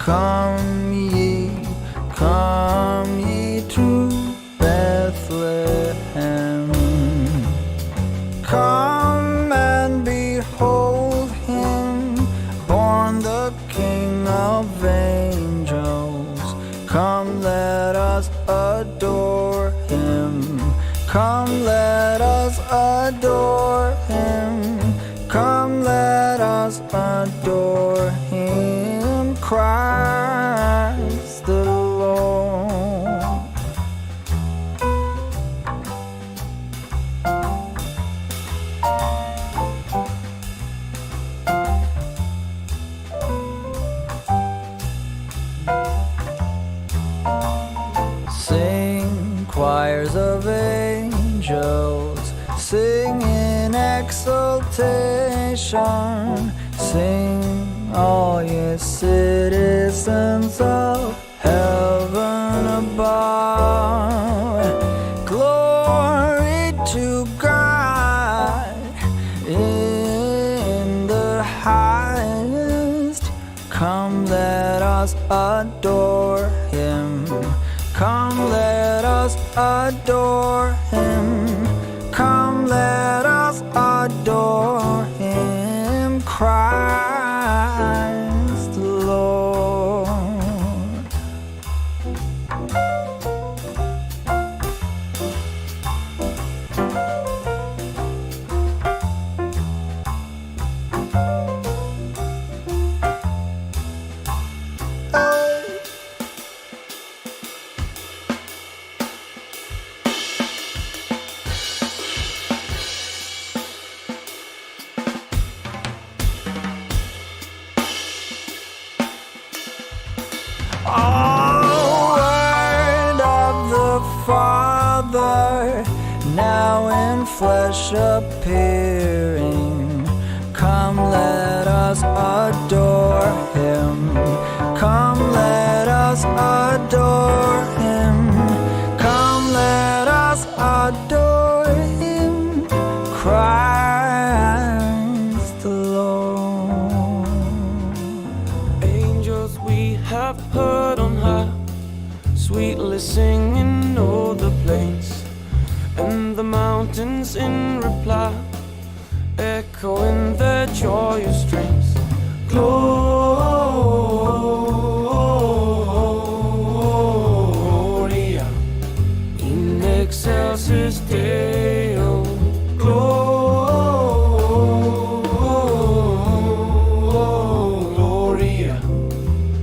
come ye to Bethlehem. Come and behold him, born the King of angels. Come, let us adore him. Come, let us adore him. Come, let us adore him, Christ the Lord. Sing, choirs of angels, sing in exultation. Sing, all ye citizens of heaven above. Glory to God in the highest. Come, let us adore him. Come, let us adore him. Come, let us adore him, Christ the Lord. Oh, word of the Father, now in flesh appearing. Come, let us adore him. Come, let us adore him. Come, let us adore him, Christ the Lord. Angels we have heard on high, sweetly singing o'er the plains, and the mountains in reply, echoing their joyous strains. Gloria in excelsis Deo. Gloria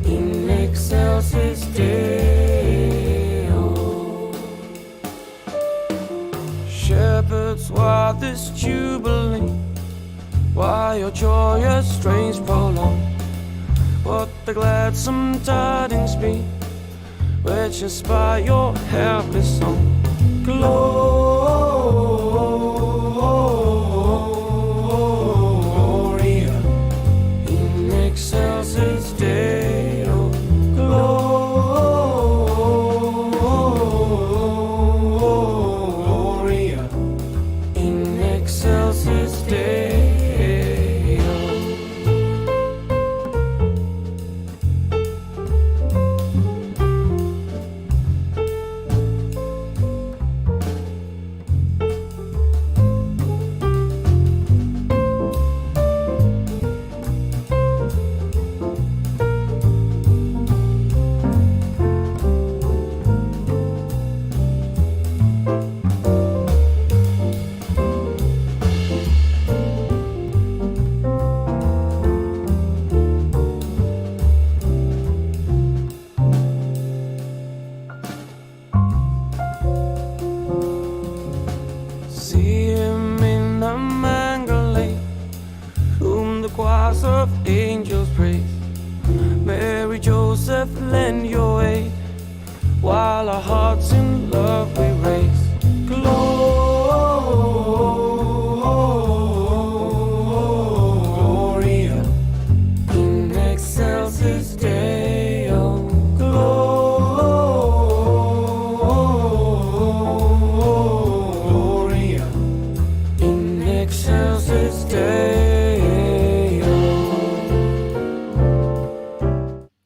in excelsis Deo. Shepherds, why this jubilee? Why your joyous strains prolong? What the gladsome tidings be, which inspire your happy song? Gloria in excelsis Deo. Gloria in excelsis Deo. Choirs of angels praise. Mary, Joseph, lend your aid, while our hearts in love we raise. Gloria in excelsis Deo. Gloria in excelsis Deo.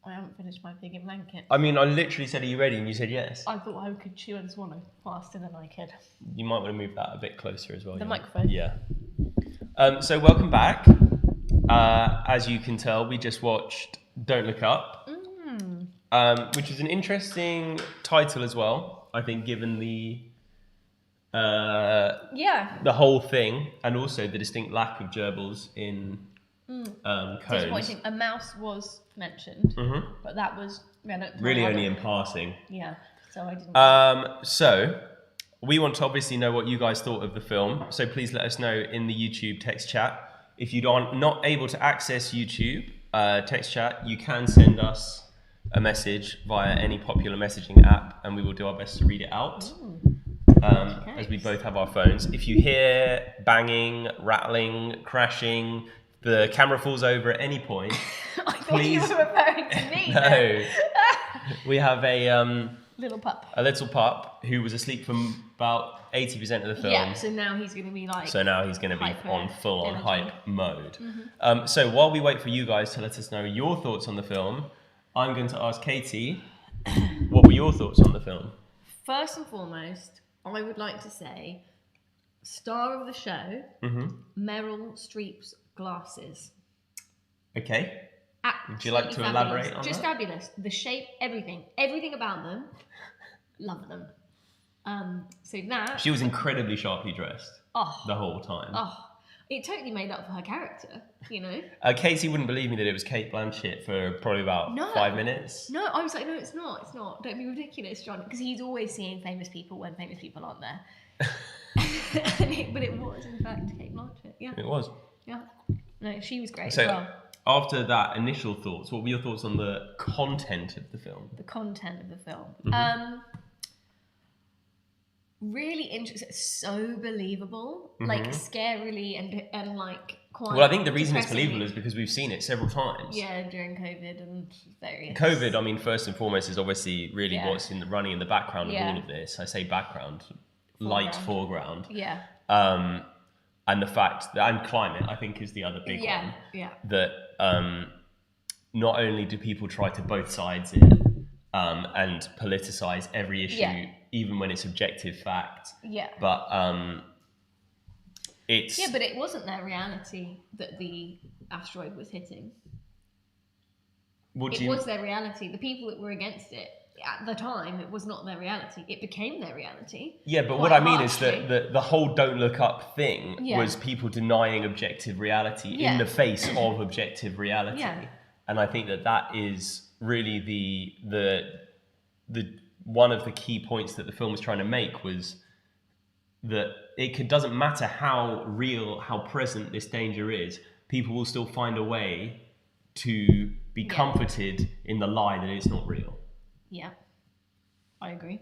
I haven't finished finish my piggy blanket. I mean, I literally said, "Are you ready?" and you said yes. I thought I could chew and swallow faster than I could. You might want to move that a bit closer as well. The yeah. microphone? Yeah. So welcome back. As you can tell, we just watched Don't Look Up, which is an interesting title as well. I think, given the whole thing, and also the distinct lack of gerbils in cones. Disappointing. A mouse was mentioned, but that was Really only in passing. Yeah, so I didn't. So we want to obviously know what you guys thought of the film. So please let us know in the YouTube text chat. If you are not able to access YouTube text chat, you can send us a message via any popular messaging app, and we will do our best to read it out. As we both have our phones. If you hear banging, rattling, crashing, the camera falls over at any point, I thought please. you were referring to me. No. We have a Little pup. little pup who was asleep for about 80% of the film. Yeah, so now he's going to be like... So now he's going to be hyper on full-on energy. hype mode. So while we wait for you guys to let us know your thoughts on the film, I'm going to ask Katie, what were your thoughts on the film? First and foremost, I would like to say, star of the show, Meryl Streep's glasses. Okay. Absolutely Would you like to fabulous. elaborate on Just that? fabulous. The shape, everything about them. Love them. So that... She was incredibly sharply dressed Oh, the whole time. it totally made up for her character, you know? Katie wouldn't believe me that it was Kate Blanchett for probably about No. 5 minutes. No, I was like, no, it's not. Don't be ridiculous, John. Because he's always seeing famous people when famous people aren't there. But it was, in fact, Kate Blanchett. Yeah. It was. Yeah. No, she was great So as well. after that initial thoughts, what were your thoughts on the content of the film? The content of the film. Really interesting. So believable. Like, scarily and like, quite... Well, I think the reason it's depressingly. believable is because we've seen it several times. Yeah, during COVID and various... COVID, I mean, first and foremost, is obviously really Yeah. what's running in the background of Yeah. all of this. I say background, light foreground. Yeah. And the fact that, and climate, I think, is the other big Yeah. one. Yeah. That not only do people try to both sides it and politicize every issue, Yeah. even when it's objective fact, Yeah. but it's... Yeah, but it wasn't their reality that the asteroid was hitting. Would It you... was their reality. The people that were against it at the time, it was not their reality. It became their reality. Yeah, but quite what I mean is harshly. that the whole "don't look up" thing Yeah. was people denying objective reality Yeah. in the face of objective reality, Yeah. and I think that is really the one of the key points that the film was trying to make was that doesn't matter how real, how present this danger is, people will still find a way to be Yeah. comforted in the lie that it's not real. Yeah, I agree.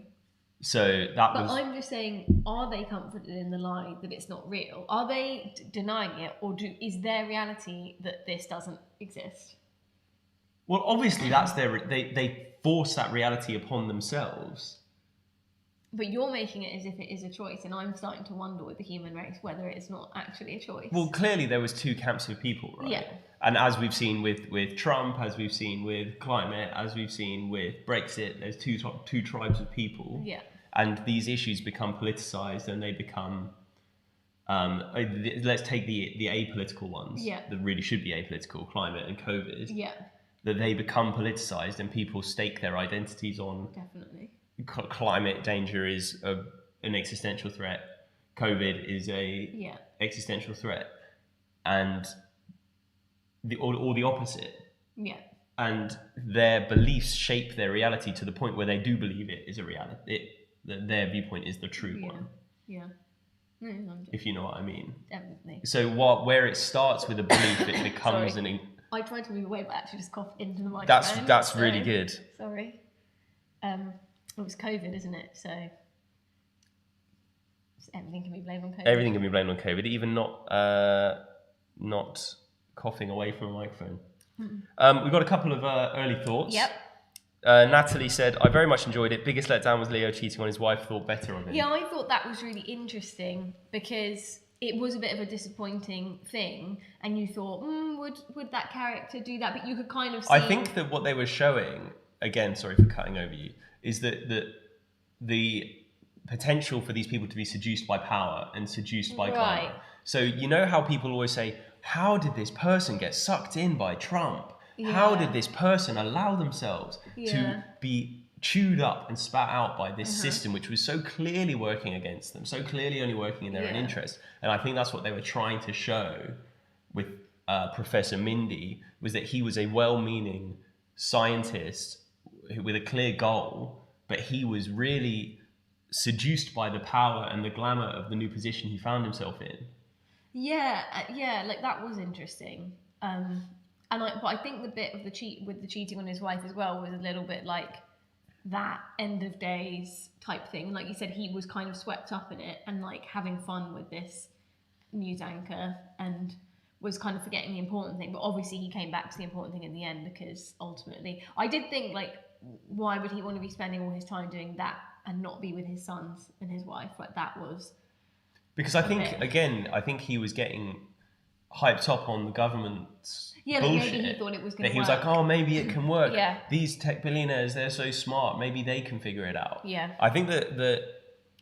So that But was... I'm just saying, are they comforted in the lie that it's not real? Are they denying it, or is their reality that this doesn't exist? Well, obviously, that's they force that reality upon themselves. But you're making it as if it is a choice, and I'm starting to wonder with the human race whether it's not actually a choice. Well, clearly there was two camps of people, right? Yeah. And as we've seen with Trump, as we've seen with climate, as we've seen with Brexit, there's two tribes of people. Yeah. And these issues become politicized, and they become... let's take the apolitical ones. Yeah. That really should be apolitical, climate and COVID. Yeah, That they become politicized, and people stake their identities on... definitely. Climate danger is an existential threat. COVID is a existential threat, and or the opposite. Yeah. And their beliefs shape their reality to the point where they do believe it is a reality. That their viewpoint is the true one. Yeah. No, I'm just, If you know what I mean. definitely. So where it starts with a belief, it becomes Sorry. I tried to move away, but actually just coughed into the microphone. that's really good. Sorry. It was COVID, isn't it? So everything can be blamed on COVID. Everything can be blamed on COVID, even not coughing away from a microphone. We've got a couple of early thoughts. Yep. Natalie said, I very much enjoyed it. Biggest letdown was Leo cheating on his wife, thought better of him. Yeah, I thought that was really interesting because it was a bit of a disappointing thing, and you thought, would that character do that? But you could kind of see... I think that what they were showing again, sorry for cutting over you, is that the potential for these people to be seduced by power and seduced by Right. glamour. So you know how people always say, how did this person get sucked in by Trump? How Yeah. did this person allow themselves Yeah. to be chewed up and spat out by this system which was so clearly working against them, so clearly only working in their own Yeah. interest? And I think that's what they were trying to show with Professor Mindy, was that he was a well-meaning scientist with a clear goal, but he was really seduced by the power and the glamour of the new position he found himself in. Yeah, like that was interesting. But I think the bit of the cheating on his wife as well was a little bit like that end of days type thing. Like you said, he was kind of swept up in it and like having fun with this news anchor and was kind of forgetting the important thing. But obviously he came back to the important thing in the end, because ultimately I did think, like, why would he want to be spending all his time doing that and not be with his sons and his wife? Like, that was... Because I think, Okay. again, he was getting hyped up on the government's Yeah, like bullshit. maybe he thought it was going That to he was work. like, oh, maybe it can work. Yeah. These tech billionaires, they're so smart. Maybe they can figure it out. Yeah. I think that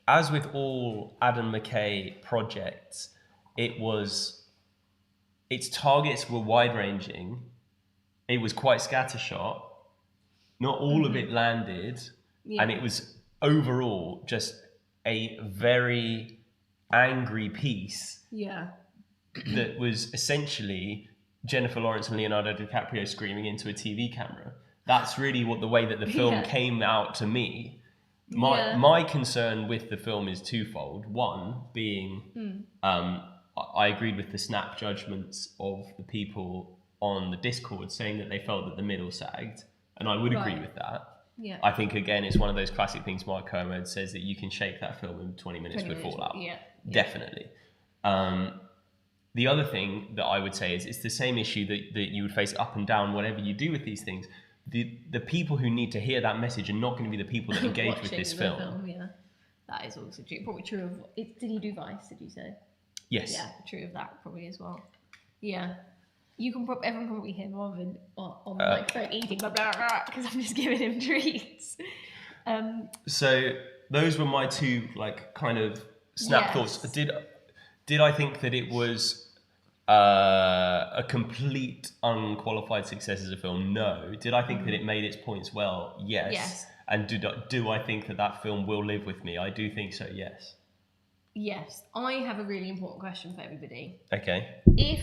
as with all Adam McKay projects, its targets were wide-ranging. It was quite scattershot. Not all of it landed. Yeah. And it was overall just a very angry piece Yeah. that was essentially Jennifer Lawrence and Leonardo DiCaprio screaming into a TV camera. That's really what the way that the film Yeah. came out to me. Yeah. My concern with the film is twofold. One being, I agreed with the snap judgments of the people on the Discord saying that they felt that the middle sagged, and I would agree Right. with that. Yeah. I think, again, it's one of those classic things Mark Kermode says, that you can shape that film in 20 minutes 20 with minutes, Fallout. yeah. Definitely. The other thing that I would say is it's the same issue that you would face up and down whatever you do with these things. The people who need to hear that message are not going to be the people that engage with Watching this the film. Yeah, that is also true. Probably true of. Did he do Vice? Did you say? Yes. Yeah, true of that probably as well. Yeah, you can everyone can probably hear Marvin on the microphone eating blah blah blah because I'm just giving him treats. So those were my two kind of snap Yes. thoughts. Did I think that it was a complete unqualified success as a film? No. Did I think that it made its points well? Yes. Yes. And do I think that film will live with me? I do think so, yes. Yes, I have a really important question for everybody. Okay. If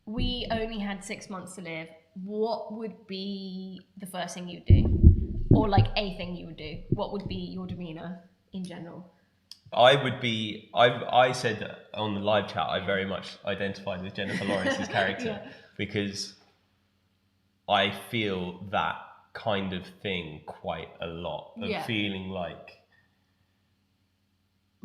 we only had 6 months to live, what would be the first thing you'd do? Or like a thing you would do? What would be your demeanour in general? I said that on the live chat, I very much identified with Jennifer Lawrence's character Yeah. because I feel that kind of thing quite a lot, of Yeah. feeling like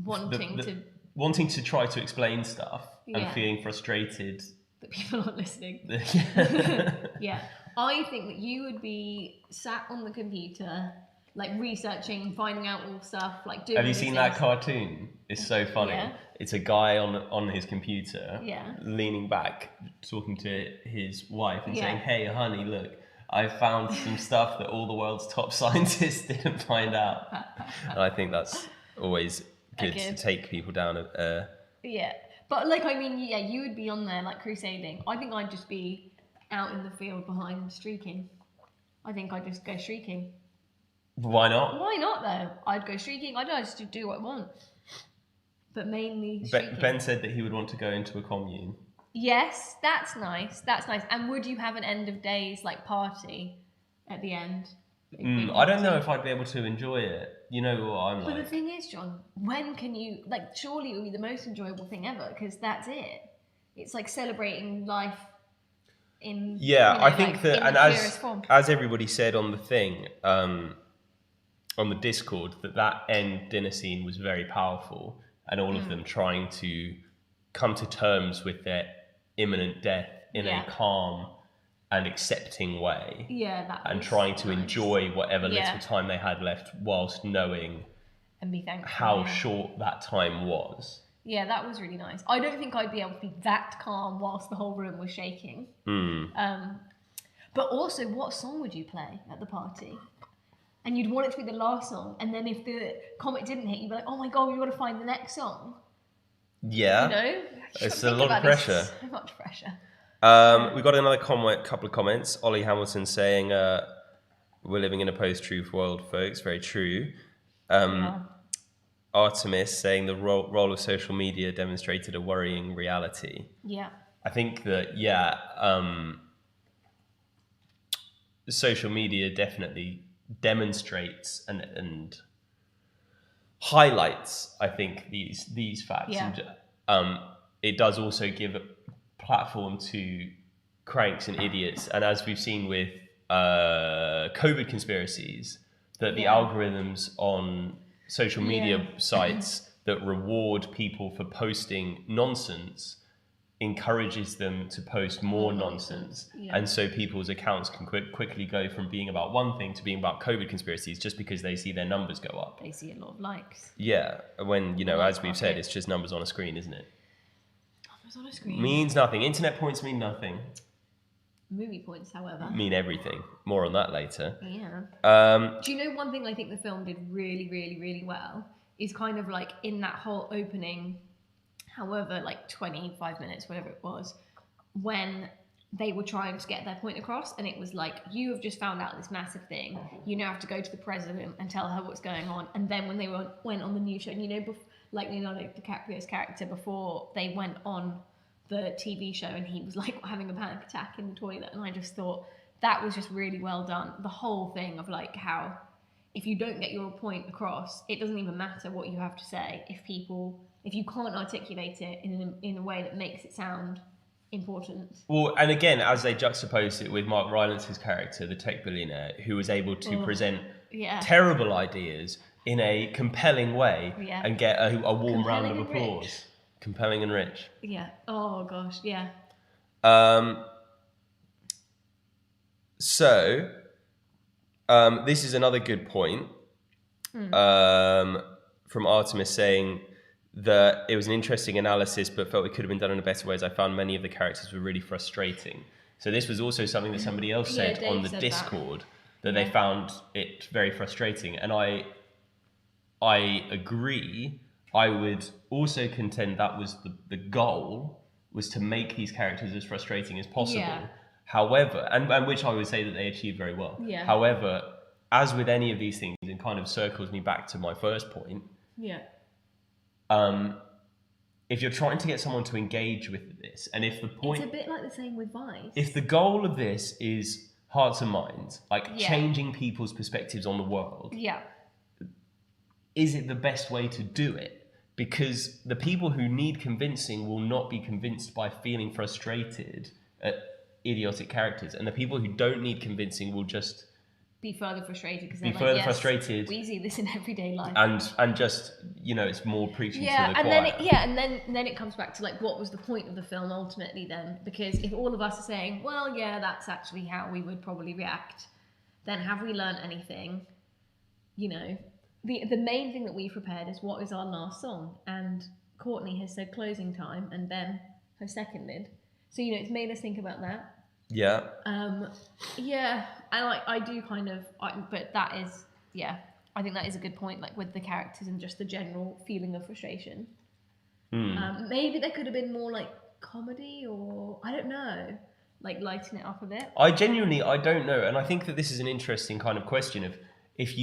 Wanting wanting to try to explain stuff Yeah. and feeling frustrated. that people aren't listening. Yeah. Yeah, I think that you would be sat on the computer, like researching, finding out all stuff, like doing. Have you these seen that things. cartoon? It's so funny. Yeah. It's a guy on his computer, Yeah. leaning back, talking to his wife and Yeah. saying, "Hey, honey, look, I found some stuff that all the world's top scientists didn't find out." And I think that's always good to Good. take people down a Yeah, but like I mean, yeah, you would be on there like crusading. I think I'd just be out in the field behind streaking. I think I'd just go streaking. Why not? Why not though? I'd go streaking. I'd just do what I want, but mainly streaking. Ben said that he would want to go into a commune. Yes, that's nice. That's nice. And would you have an end of days like party at the end? I don't know if I'd be able to enjoy it. You know what I'm But the like. thing is, John, when can you surely it would be the most enjoyable thing ever because that's it. It's like celebrating life in Yeah, I think like, that, in and the purest form. as everybody said on the thing, on the Discord, that end dinner scene was very powerful, and all of them trying to come to terms with their imminent death in Yeah. a calm and accepting way, Yeah, that and was trying to nice. enjoy whatever Yeah. little time they had left, whilst knowing and be thankful. how yeah. short that time was. Yeah, that was really nice. I don't think I'd be able to be that calm whilst the whole room was shaking. But also, what song would you play at the party? and you'd want it to be the last song, and then if the comet didn't hit, you'd be like, oh my god, we've got to find the next song. Yeah. You know? It's You a gotta lot think of about pressure. this. So much pressure. We got another couple of comments. Ollie Hamilton saying, we're living in a post-truth world, folks. Very true. Yeah. Artemis saying the role of social media demonstrated a worrying reality. Yeah. I think that, social media definitely demonstrates and highlights, I think, these facts. Yeah. And it does also give a platform to cranks and idiots. And as we've seen with COVID conspiracies, that the algorithms on social media sites that reward people for posting nonsense encourages them to post more nonsense. Yeah. And so people's accounts can quickly go from being about one thing to being about COVID conspiracies just because they see their numbers go up. They see a lot of likes. Yeah, when, as we've said, Okay. it's just numbers on a screen, isn't it? Numbers on a screen. Means nothing. Internet points mean nothing. Movie points, however. Mean everything. More on that later. Yeah. Do you know one thing I think the film did really, really, really well is kind of like in that whole opening, however, like 25 minutes, whatever it was, when they were trying to get their point across, and it was like, you have just found out this massive thing, you now have to go to the president and tell her what's going on. And then when they went on the news show, and like Leonardo DiCaprio's character, before they went on the TV show, and he was like having a panic attack in the toilet, and I just thought that was just really well done. The whole thing of like how if you don't get your point across, it doesn't even matter what you have to say if you can't articulate it in a way that makes it sound important. Well, and again, as they juxtapose it with Mark Rylance's character, the tech billionaire, who was able to present terrible ideas in a compelling way and get a warm round of applause. Rich. Compelling and rich. Yeah. Oh gosh. Yeah. So, this is another good point from Artemis saying that it was an interesting analysis, but felt it could have been done in a better way, as I found many of the characters were really frustrating. So this was also something that somebody else said Dave on the said Discord, that they found it very frustrating. And I agree. I would also contend that was the goal, was to make these characters as frustrating as possible. Yeah. However, and which I would say that they achieved very well. Yeah. However, as with any of these things, it kind of circles me back to my first point. Yeah. If you're trying to get someone to engage with this, and if the point... It's a bit like the same with Vice. If the goal of this is hearts and minds, like changing people's perspectives on the world, is it the best way to do it? Because the people who need convincing will not be convinced by feeling frustrated at idiotic characters, and the people who don't need convincing will just be further frustrated because they're be like, further yes, frustrated, we see this in everyday life, and just it's more preaching to the and choir. then it comes back to like, what was the point of the film ultimately then? Because if all of us are saying, well, yeah, that's actually how we would probably react, then have we learned anything? The main thing that we've prepared is what is our last song, and Courtney has said closing time, and Ben has seconded. So it's made us think about that. Yeah. And I do kind of, but that is, I think that is a good point, like with the characters and just the general feeling of frustration. Maybe there could have been more like comedy, or I don't know, like lighten it up a bit. I don't know, and I think that this is an interesting kind of question of if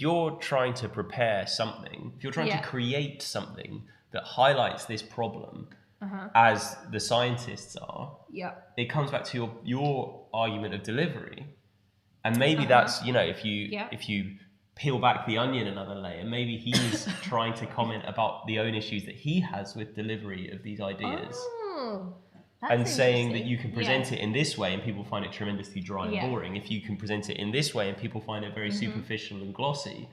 you're trying to prepare something, if you're trying to create something that highlights this problem, as the scientists are, it comes back to your argument of delivery, and maybe that's if you peel back the onion another layer, maybe he's trying to comment about the own issues that he has with delivery of these ideas. And saying that you can present it in this way and people find it tremendously dry and boring. If you can present it in this way and people find it very superficial and glossy,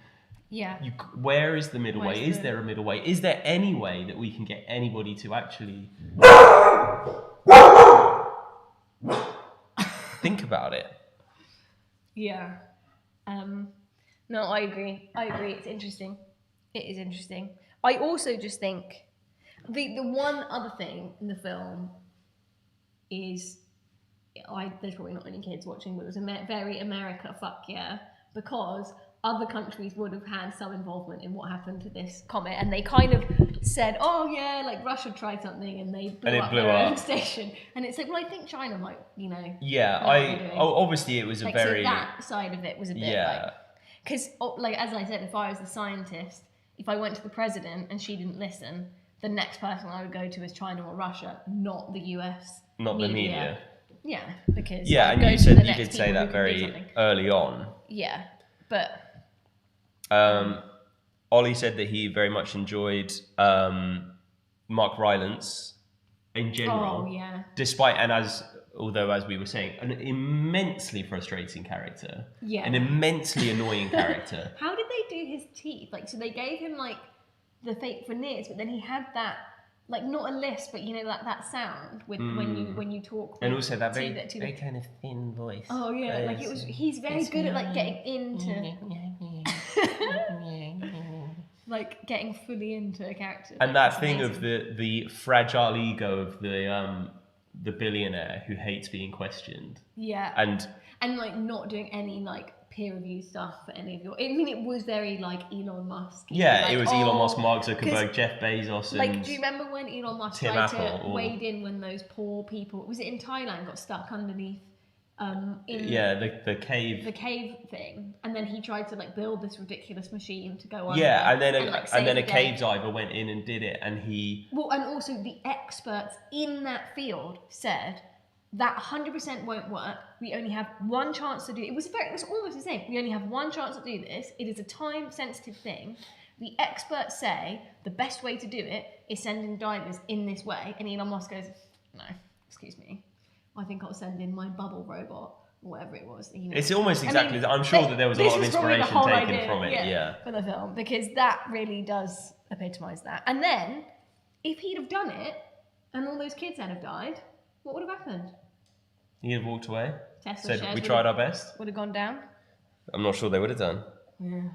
where is the middle way? Is there a middle way? Is there any way that we can get anybody to actually think about it? Yeah. No, I agree. It's interesting. It is interesting. I also just think the one other thing in the film is, there's probably not any kids watching, but it was a very America fuck yeah because other countries would have had some involvement in what happened to this comet, and they kind of said, oh yeah, like Russia tried something and they blew up their own station, and it's like, well, I think China might, you know. Yeah, obviously it was a like, very... So that side of it was a bit Yeah. because, like, as I said, if I was the scientist, if I went to the president and she didn't listen, the next person I would go to is China or Russia, not the US. Not the media. Yeah, because Yeah, I'd and go you to said the you next did say people that who can do very something. early on. Yeah, but Ollie said that he very much enjoyed Mark Rylance in general. oh yeah, Despite, although as we were saying, an immensely frustrating character. Yeah. An immensely annoying character. how did they do his teeth? Like, so they gave him like the fake veneers, but then he had that, like, not a lisp, but you know, that sound with when you talk. And with- also that to very, the- to the- very kind of thin voice. Oh yeah, like he's very good at like getting into, like getting fully into a character. And Like, that it's thing amazing. of the fragile ego of the billionaire who hates being questioned. Yeah, and like not doing any like peer review stuff for any of your. I mean, it was very like Elon Musk. Yeah, like, it was Elon Musk, oh, Mark 'cause, Zuckerberg, Jeff Bezos, and like, do you remember when Elon Musk Tim tried Apple, to or- wade in when those poor people, was it in Thailand, got stuck underneath in yeah, the cave. the cave thing, and then he tried to like build this ridiculous machine to go under. Yeah, and then like, a save the day. cave diver went in and did it, and he Well, and also the experts in that field said that 100% won't work. We only have one chance to do it. It was almost the same. We only have one chance to do this. It is a time-sensitive thing. The experts say the best way to do it is sending divers in this way. And Elon Musk goes, no, excuse me. I think I'll send in my bubble robot, or whatever it was. You know. It's almost I exactly mean, that. I'm sure that there was a this lot of is probably the inspiration whole taken idea, from it. Yeah. for the film, because that really does epitomise that. And then, if he'd have done it, and all those kids had have died, what would have happened? He had walked away. Tesla Said shares we would tried have- our best. Would have gone down. I'm not sure they would have done. Yeah.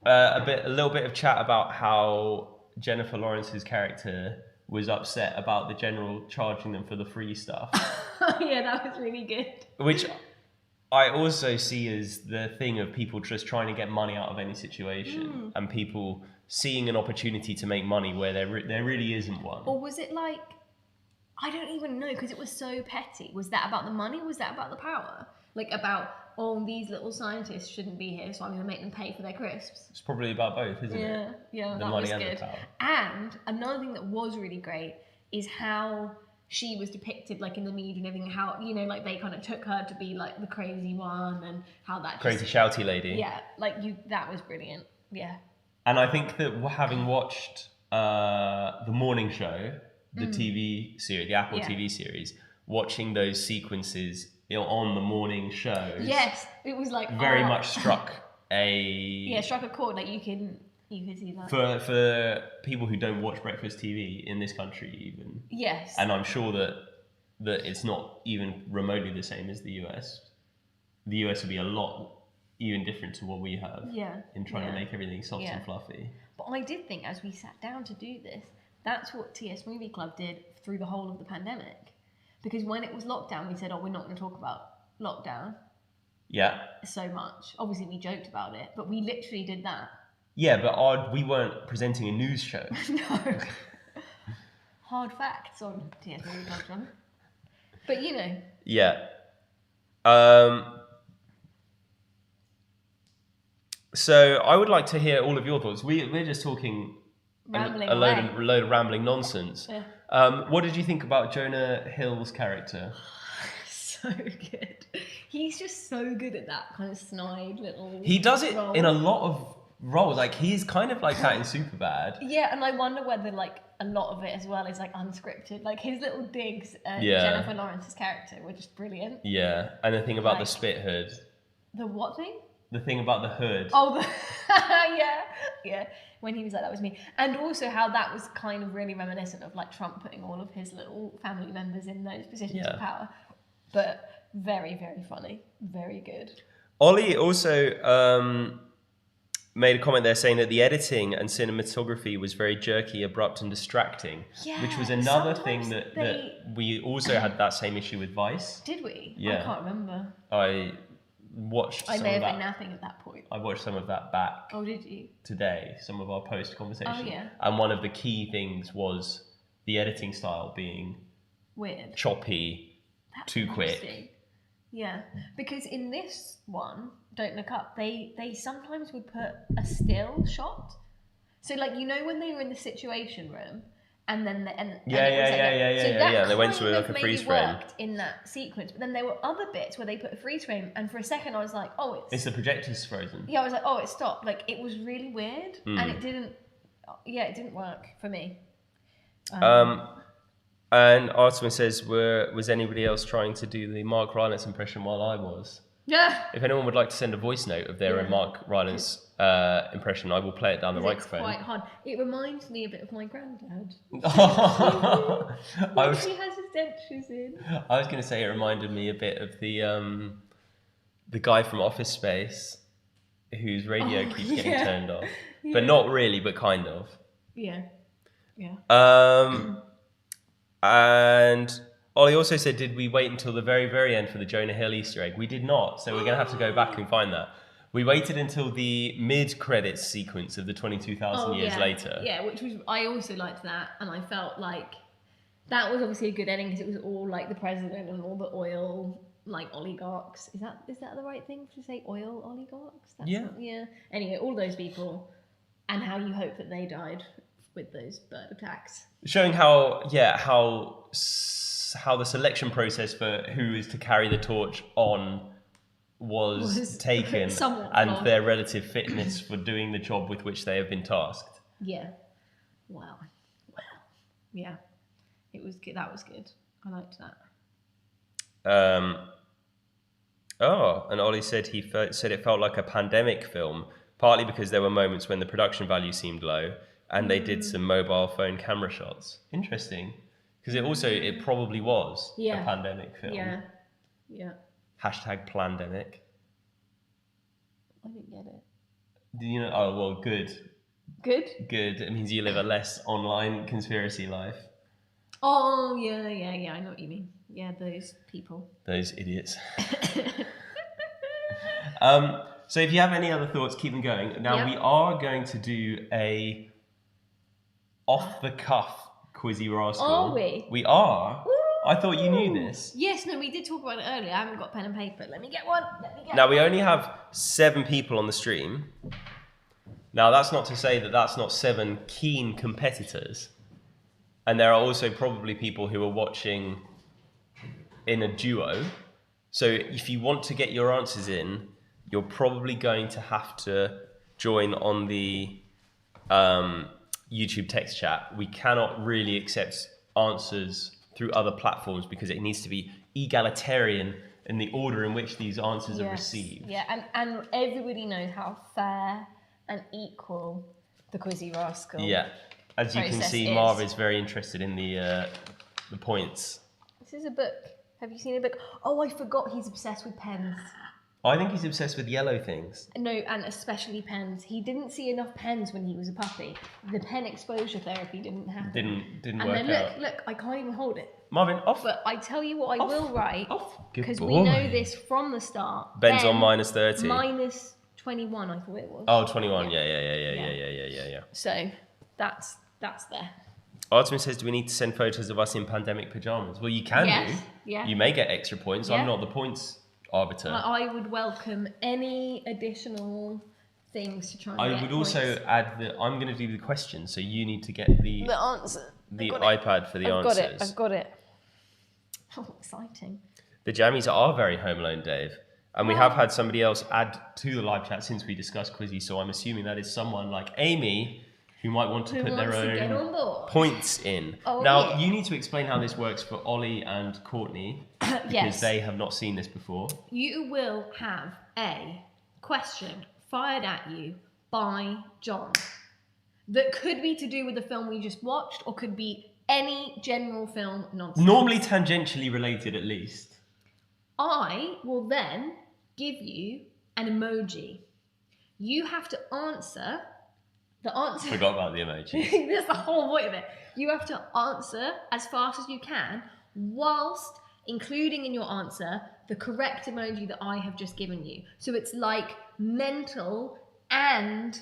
A little bit of chat about how Jennifer Lawrence's character was upset about the general charging them for the free stuff, Yeah, that was really good. which I also see as the thing of people just trying to get money out of any situation, and people seeing an opportunity to make money where there really isn't one. Or was it like, I don't even know, because it was so petty. Was that about the money? Was that about the power? Like about, oh, these little scientists shouldn't be here, so I'm going to make them pay for their crisps. It's probably about both, isn't Yeah, it? yeah, The that money was and the good. power. And another thing that was really great is how she was depicted, like in the media and everything. How, you know, like they kind of took her to be like the crazy one, and how that Crazy shouty lady. Yeah, like that was brilliant. Yeah. And I think that having watched the morning show, the TV series, the Apple Yeah. TV series, watching those sequences on the morning shows, Yes, it was like very much struck Yeah, struck a chord. Like you can see that. for people who don't watch breakfast TV in this country even. Yes. And I'm sure that it's not even remotely the same as the US. The US would be a lot even different to what we have. Yeah, In trying to yeah. make everything soft Yeah. and fluffy. But I did think, as we sat down to do this, that's what TS Movie Club did through the whole of the pandemic. Because when it was lockdown, we said, oh, we're not going to talk about lockdown Yeah. so much. Obviously, we joked about it, but we literally did that. Yeah, but we weren't presenting a news show. No. Hard facts on TS Movie Club, John. But, you know. Yeah. So I would like to hear all of your thoughts. We're just talking Rambling a away. load of rambling nonsense. Yeah. What did you think about Jonah Hill's character? So good. He's just so good at that kind of snide little. He does it role. in a lot of roles. Like he's kind of like that in Superbad. Yeah, and I wonder whether like a lot of it as well is like unscripted. Like his little digs at Yeah. Jennifer Lawrence's character were just brilliant. Yeah, and the thing about the Like- spit hood. The what thing? The thing about the hood. Oh, yeah. When he was like, that was me. And also how that was kind of really reminiscent of like Trump putting all of his little family members in those positions Yeah. of power. But very, very funny. Very good. Ollie also made a comment there saying that the editing and cinematography was very jerky, abrupt, and distracting. Yeah, which was another sometimes thing that they- we also had that same issue with Vice. Did we? Yeah. I can't remember. watched I some may of have been that. napping at that point. I watched some of that back Oh, did you? today, some of our post conversation. Oh, yeah. And one of the key things was the editing style being Weird. choppy, That's too quick. interesting. Yeah, because in this one, Don't Look Up, they sometimes would put a still shot. So like, you know, when they were in the Situation Room, and then Yeah. that They went to kind like of a freeze maybe frame. worked in that sequence, but then there were other bits where they put a freeze frame, and for a second I was like, oh, It's the projector's frozen. yeah, I was like, oh, it stopped. Like, it was really weird, Hmm. and it didn't work for me. And Artemis says, was anybody else trying to do the Mark Rylance impression while I was? Yeah. If anyone would like to send a voice note of their own Yeah. Mark Rylance impression, I will play it down the It's microphone. quite hard. It reminds me a bit of my granddad. I was He has his dentures in. going to say it reminded me a bit of the guy from Office Space whose radio keeps getting yeah. turned off, but not really, but kind of. Yeah. Yeah. And Ollie also said, did we wait until the very, very end for the Jonah Hill Easter egg? We did not, so we're going to have to go back and find that. We waited until the mid-credits sequence of the 22,000 years later. Yeah, which was, I also liked that, and I felt like that was obviously a good ending because it was all like the president and all the oil like oligarchs. Is that the right thing to say? Oil oligarchs? Yeah. Anyway, all those people, and how you hope that they died with those bird attacks. Showing how the selection process for who is to carry the torch on was taken, somewhat and flawed. their relative fitness for doing the job with which they have been tasked. Yeah. Wow. Yeah. It was good. That was good. I liked that. And Ollie said said it felt like a pandemic film, partly because there were moments when the production value seemed low, and they did some mobile phone camera shots. Interesting, because it probably was a pandemic film. Yeah. Yeah. #plandemic. I didn't get it. Do you know? Oh well, good. Good? Good. It means you live a less online conspiracy life. Oh, yeah. I know what you mean. Yeah, those people. Those idiots. So if you have any other thoughts, keep them going. Now we are going to do a off-the-cuff Quizzy Rascal. Are we? We are. I thought you knew this. Yes, no, we did talk about it earlier. I haven't got pen and paper. Let me get one. Now we only have 7 people on the stream. Now that's not to say that that's not 7 keen competitors. And there are also probably people who are watching in a duo. So if you want to get your answers in, you're probably going to have to join on the YouTube text chat. We cannot really accept answers through other platforms because it needs to be egalitarian in the order in which these answers are received. Yeah, and everybody knows how fair and equal the Quizzy Rascal. Yeah. As you can process see, is. Marv is very interested in the points. This is a book. Have you seen a book? Oh, I forgot he's obsessed with pens. I think he's obsessed with yellow things. No, and especially pens. He didn't see enough pens when he was a puppy. The pen exposure therapy didn't happen. Didn't and work then out. look, I can't even hold it. Marvin, off. But I tell you what I will write, Good because boy. we know this from the start. Ben's Ben, on minus 30. Minus 21, I thought it was. Oh, 21. Yeah. So that's there. Artemis says, do we need to send photos of us in pandemic pajamas? Well, you can Yes, do. yeah. You may get extra points. Yeah. I'm not the points arbiter. I would welcome any additional things to try and I get would points. also add that I'm going to do the questions, so you need to get the answer. iPad for the answers. I've got it. Oh, exciting. The jammies are very Home Alone, Dave. And we have had somebody else add to the live chat since we discussed Quizzy, so I'm assuming that is someone like Amy who might want to Who put their wants to get on own board? points in. Oh, now, yeah. you need to explain how this works for Ollie and Courtney, because Yes. they have not seen this before. You will have a question fired at you by John that could be to do with the film we just watched or could be any general film nonsense. Normally tangentially related, at least. I will then give you an emoji. You have to answer the answer. Forgot about the emoji. That's the whole point of it. You have to answer as fast as you can whilst including in your answer the correct emoji that I have just given you. So it's like mental and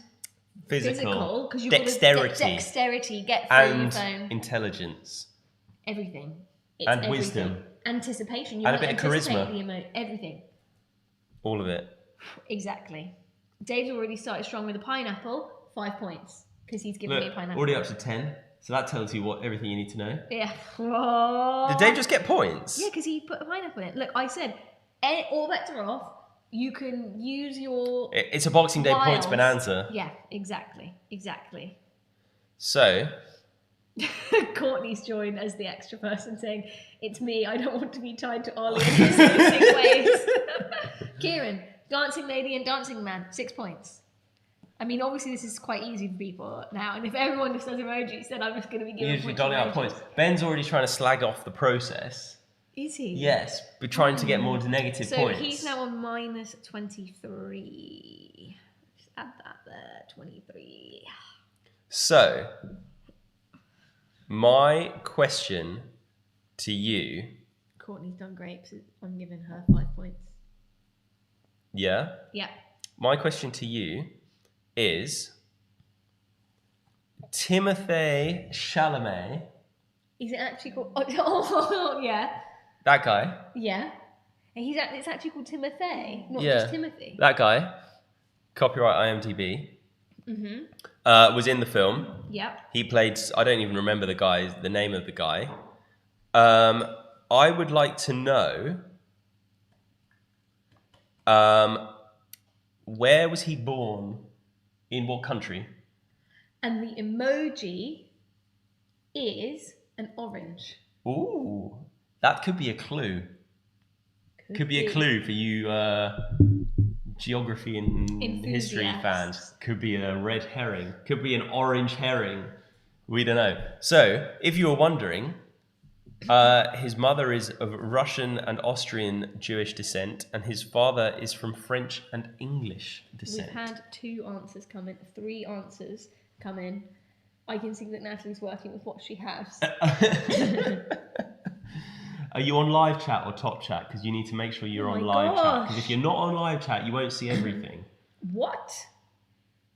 physical, because you've dexterity, got to dexterity, get through your and phone. intelligence, Everything. It's and everything. wisdom, Anticipation. You and a want bit to of anticipate charisma. Everything. all of it. Exactly. Dave's already started strong with a pineapple. 5 points because he's given me a Look, pineapple. already up to 10. So that tells you everything you need to know. Yeah. Whoa. Did Dave just get points? Yeah, because he put a pineapple in. Look, I said, all bets are off. You can use your. It's a Boxing Day points wiles. bonanza. Yeah, exactly. So, Courtney's joined as the extra person saying, "It's me. I don't want to be tied to Ollie in his losing ways." Kieran, dancing lady and dancing man, 6 points. I mean, obviously this is quite easy for people now, and if everyone just does emojis, then I'm just going to be giving usually points. doling out emojis. points. Ben's already trying to slag off the process. Is he? Yes, we're trying to get more negative So points. he's now on minus 23. Just add that there, 23. So, my question to you, Courtney's done great, so I'm giving her 5 points. yeah? Yeah. My question to you is Timothée Chalamet, Is it actually called? Oh, yeah. that guy, Yeah. And it's actually called Timothée, not Yeah. just Timothy. that guy, copyright IMDb, was in the film. Yep. He played, I don't even remember the name of the guy. I would like to know, where was he born? In what country? And the emoji is an orange. Ooh, that could be a clue. Could be a clue for you geography and history Enthusiasts. fans. Could be a red herring. Could be an orange herring. We don't know. So, if you were wondering, his mother is of Russian and Austrian Jewish descent, and his father is from French and English descent. We've had 2 answers come in, 3 answers come in. I can see that Natalie's working with what she has. Are you on live chat or top chat? Because you need to make sure you're Oh on my live chat. gosh. Because if you're not on live chat, you won't see everything. What?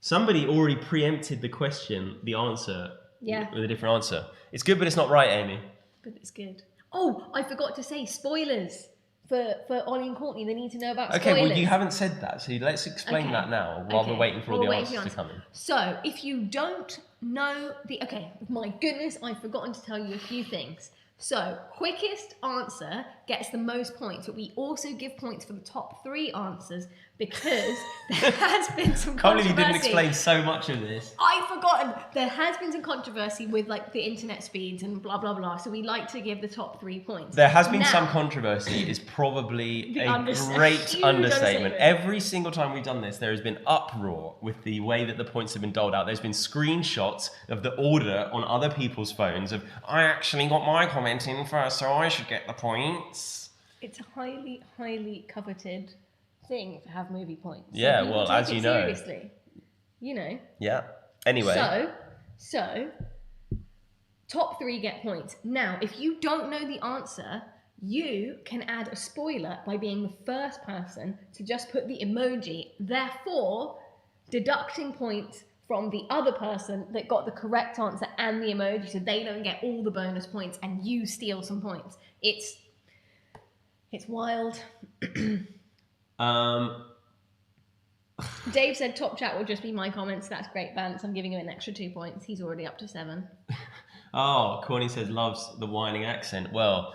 Somebody already preempted the question, the answer, Yeah. with a different answer. It's good, but it's not right, Amy. But it's good. Oh, I forgot to say spoilers for Ollie and Courtney. They need to know about Okay, spoilers. well, you haven't said that, so let's explain Okay. that now while Okay. we're waiting for all While the we're waiting answers for to come in. So, if you don't know the... Okay, my goodness, I've forgotten to tell you a few things. So, quickest answer gets the most points, but we also give points for the top 3 answers because there has been some Can't believe controversy. you didn't explain so much of this. I've forgotten. There has been some controversy with like the internet speeds and blah blah blah. So we like to give the top 3 points. There has been Now- some controversy is probably The a unders- great huge understatement. understatement. Every single time we've done this, there has been uproar with the way that the points have been doled out. There's been screenshots of the order on other people's phones of, I actually got my comment in first, so I should get the points. It's a highly, highly coveted thing to have movie points. So Yeah, people well, take as it you know. seriously. You know. Yeah. Anyway. So top 3 get points. Now, if you don't know the answer, you can add a spoiler by being the first person to just put the emoji, therefore deducting points from the other person that got the correct answer and the emoji, so they don't get all the bonus points and you steal some points. It's wild. Dave said top chat will just be my comments. That's great, Vance. I'm giving him an extra 2 points. He's already up to 7. Oh, Corny says loves the whining accent. Well,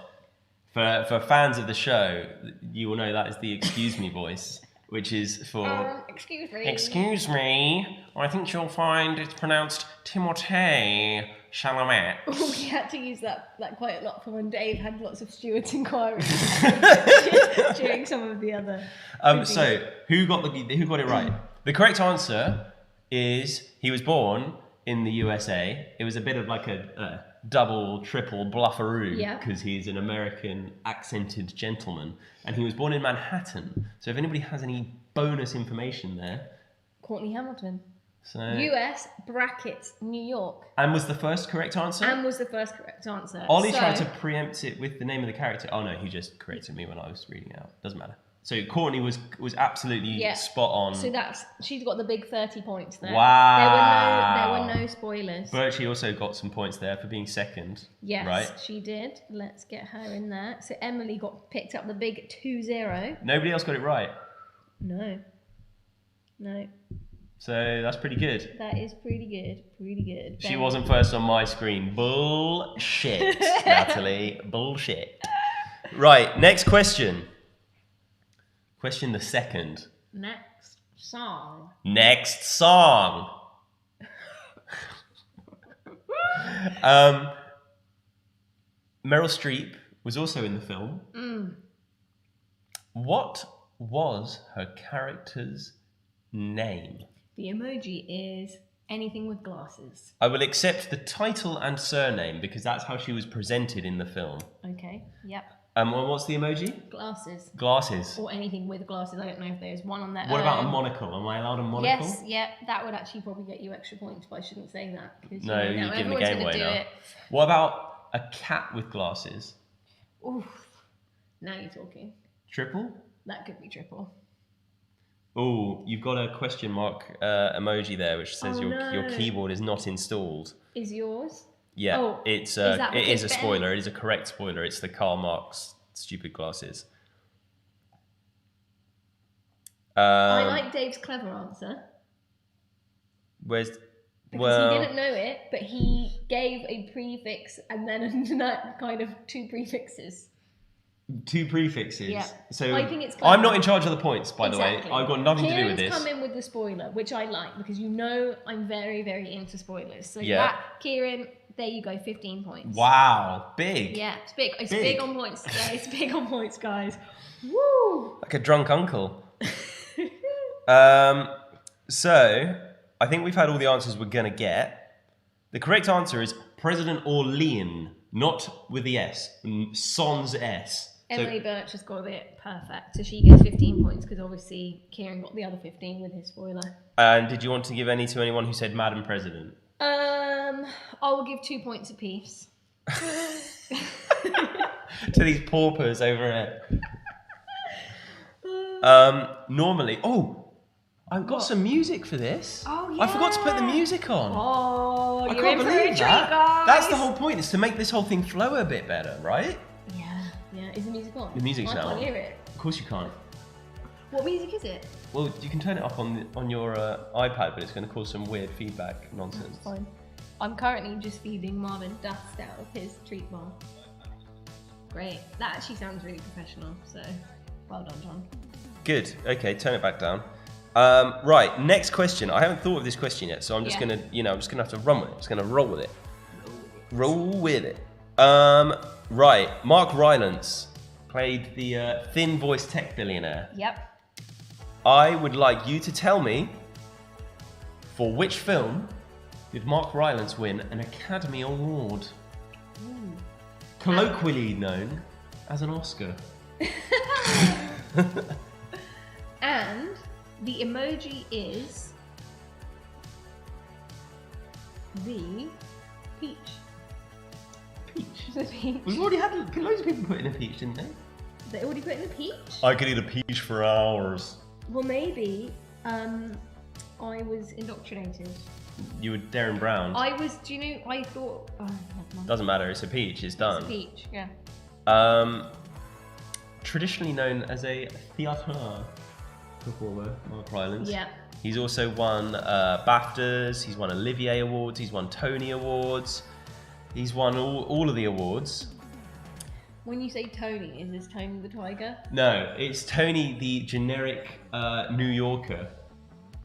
for fans of the show, you will know that is the excuse me voice, which is for Excuse me. excuse me. I think you'll find it's pronounced Timothée Chalamet. We had to use that quite a lot for when Dave had lots of stewards inquiries during some of the other. So who got it right? The correct answer is he was born in the USA. It was a bit of like a double, triple blufferoo Yeah. because he's an American accented gentleman, and he was born in Manhattan. So if anybody has any bonus information there, Courtney Hamilton. So. US brackets New York. And was the first correct answer? And was the first correct answer. Ollie So- tried to preempt it with the name of the character. Oh no, he just corrected me when I was reading it out. Doesn't matter. So Courtney was absolutely Yeah. spot on. So she's got the big 30 points there. Wow. There were no spoilers. Birchie also got some points there for being second. Yes, Right? she did. Let's get her in there. So Emily picked up the big 2-0. Nobody else got it right. No. So that's pretty good. That is pretty good. She wasn't first on my screen. Bullshit, Natalie. Bullshit. Right, next question. Question the second. Next song. Next song. Meryl Streep was also in the film. What was her character's name? The emoji is anything with glasses. I will accept the title and surname because that's how she was presented in the film. Okay, yep. Well, what's the emoji? Glasses. Glasses. Or anything with glasses. I don't know if there's one on there. What about a monocle? Am I allowed a monocle? Yes, yeah, that would actually probably get you extra points, but I shouldn't say that. Because, No, you know, you're giving the everyone's game gonna away do now. it. What about a cat with glasses? Oof. Now you're talking. Triple? That could be triple. Oh, you've got a question mark emoji there, which says Oh, your no. keyboard is not installed. Is yours? Yeah, Oh, it's is that it is a because spoiler. It is a correct spoiler. It's the Karl Marx stupid glasses. I like Dave's clever answer. Where's Because he didn't know it, but he gave a prefix and then a kind of two prefixes. two prefixes? Yeah. So I think it's I'm clever. not in charge of the points, by the way. Exactly. I've got nothing to do with Kieran's this. come in with the spoiler, which I like because you know I'm very, very into spoilers. So Yeah. Kieran, there you go, 15 points. Wow, big. Yeah, it's big. It's Big. big on points today. It's big on points, guys. Woo! Like a drunk uncle. So, I think we've had all the answers we're going to get. The correct answer is President Orlean, not with the S, sans S. Emily So, Birch has got it perfect. So she gets 15 points because obviously Kieran got the other 15 with his spoiler. and did you want to give any to anyone who said Madam President? I will give 2 points apiece. To these paupers over here. Normally, I've got some music for this. Oh, I forgot to put the yeah. music on. Oh, I you're can't in for a believe treat, that. guys. That's the whole point, is to make this whole thing flow a bit better, right? Yeah. Is the music on? The music's I now can't on. hear it. Of course you can't. What music is it? Well, you can turn it up on your iPad, but it's going to cause some weird feedback nonsense. Fine. I'm currently just feeding Marvin dust out of his treat bar. Great. That actually sounds really professional, so well done, John. Good. Okay, turn it back down. Right, next question. I haven't thought of this question yet, so I'm just Yeah. gonna, I'm just gonna have to run with it. I'm just gonna roll with it. Roll with it. Right, Mark Rylance played the thin-voiced tech billionaire. Yep. I would like you to tell me, for which film did Mark Rylance win an Academy Award? Colloquially known as an Oscar. And the emoji is the peach. Peach. The peach. We've already had loads of people put in a peach, didn't they? They already put in the peach? I could eat a peach for hours. Well, maybe I was indoctrinated. You were Darren Brown. I was, do you know, I thought, oh, never mind. Doesn't matter, it's a peach, it's done. It's a peach, yeah. Traditionally known as a theatre performer, Mark Rylance. Yeah. He's also won BAFTAs, he's won Olivier Awards, he's won Tony Awards. He's won all of the awards. When you say Tony, is this Tony the Tiger? No, it's Tony the generic New Yorker.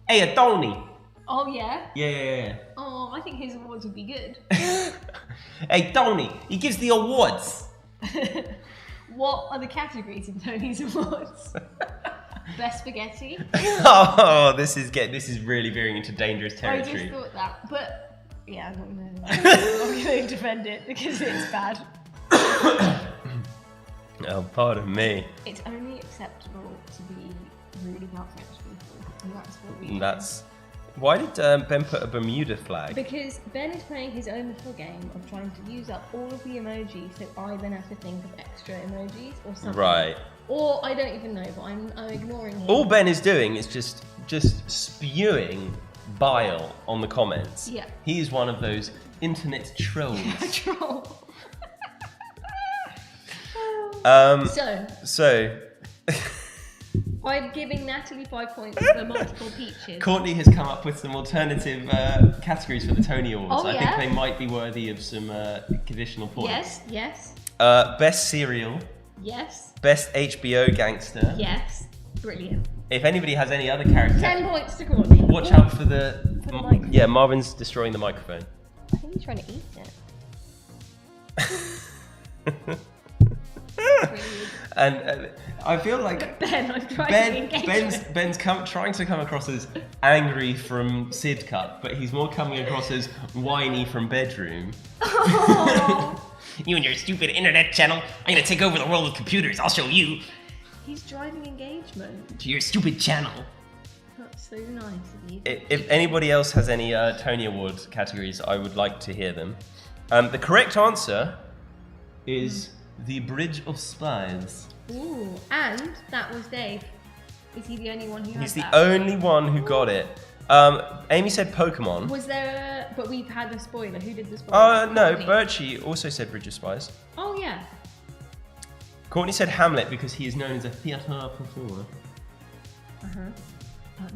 Hey, Tony! Oh, yeah? Yeah. Oh, I think his awards would be good. Hey, Tony, he gives the awards. What are the categories in Tony's awards? Best spaghetti? Oh, this is really veering into dangerous I territory. just thought that, but yeah, I'm not gonna defend it because it's bad. Oh, pardon me. It's only acceptable to be rude about French people, and that's what we. That's Why did Ben put a Bermuda flag? Because Ben is playing his own little game of trying to use up all of the emojis, so I then have to think of extra emojis or something. Right. Or I don't even know, but I'm ignoring him. All Ben is doing is just spewing bile on the comments. Yeah. He's one of those internet trolls. Troll. So I'm giving Natalie 5 points for the multiple peaches. Courtney has come up with some alternative categories for the Tony Awards. Oh, I yeah? think they might be worthy of some additional points. Yes. Best serial, Yes. best HBO gangster. Yes. Brilliant. If anybody has any other character, 10 points to Courtney. watch out for the. For the microphone. Yeah, Marvin's destroying the microphone. I think he's trying to eat it. Brilliant. And I feel like Ben, I'm trying to engage Ben's trying to come across as angry from Sidcup, but he's more coming across as whiny from Bedroom. You and your stupid internet channel. I'm gonna take over the world of computers. I'll show you. He's driving engagement. To your stupid channel. That's so nice of you. If anybody else has any Tony Award categories, I would like to hear them. The correct answer is The Bridge of Spies. Ooh, and that was Dave. Is he the only one who had He's the that? only one who got it. Amy said Pokemon. Was there but we've had a spoiler. Who did the spoiler? No, Courtney. Birchie also said Bridge of Spies. Oh, yeah. Courtney said Hamlet because he is known as a theatre performer.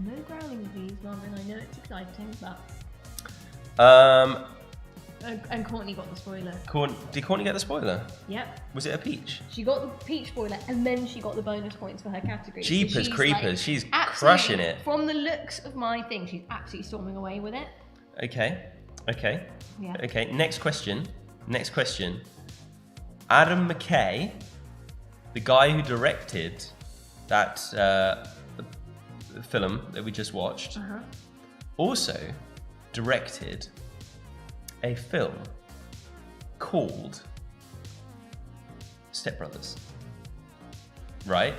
No growling, please, Marvin. I know it's exciting, but... And Courtney got the spoiler. Did Courtney get the spoiler? Yep. Was it a peach? She got the peach spoiler, and then she got the bonus points for her category. So Jeepers she's, creepers, she's absolutely- crushing it. From the looks of my thing, she's absolutely storming away with it. Okay. Yeah. Okay, next question. Adam McKay, the guy who directed that film that we just watched, also directed a film called Step Brothers. Right?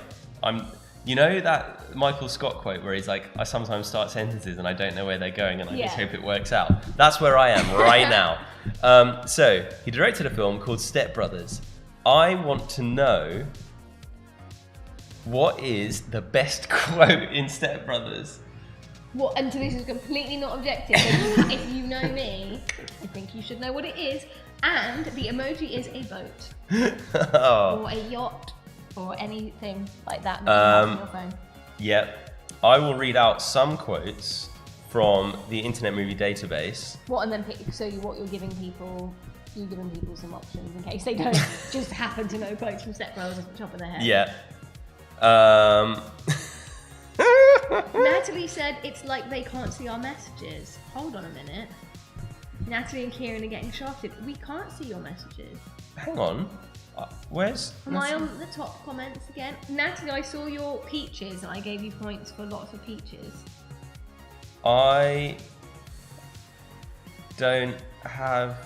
You know that Michael Scott quote where he's like, I sometimes start sentences and I don't know where they're going and I just Yeah. hope it works out. That's where I am right now. So he directed a film called Step Brothers. I want to know what is the best quote in Step Brothers. What? And so this is completely not objective. If you know me, I think you should know what it is. And the emoji is a boat Oh. or a yacht or anything like that. that you have on your phone. Yep. I will read out some quotes from the Internet Movie Database. What? And then what you're giving people. You're giving people some options in case they don't just happen to know quotes from Step Brothers off the top of their head. Yeah. Natalie said it's like they can't see our messages. Hold on a minute. Natalie and Kieran are getting shafted. We can't see your messages. Hang on. Where's... Am I on the top comments again? Natalie, I saw your peaches and I gave you points for lots of peaches. I don't have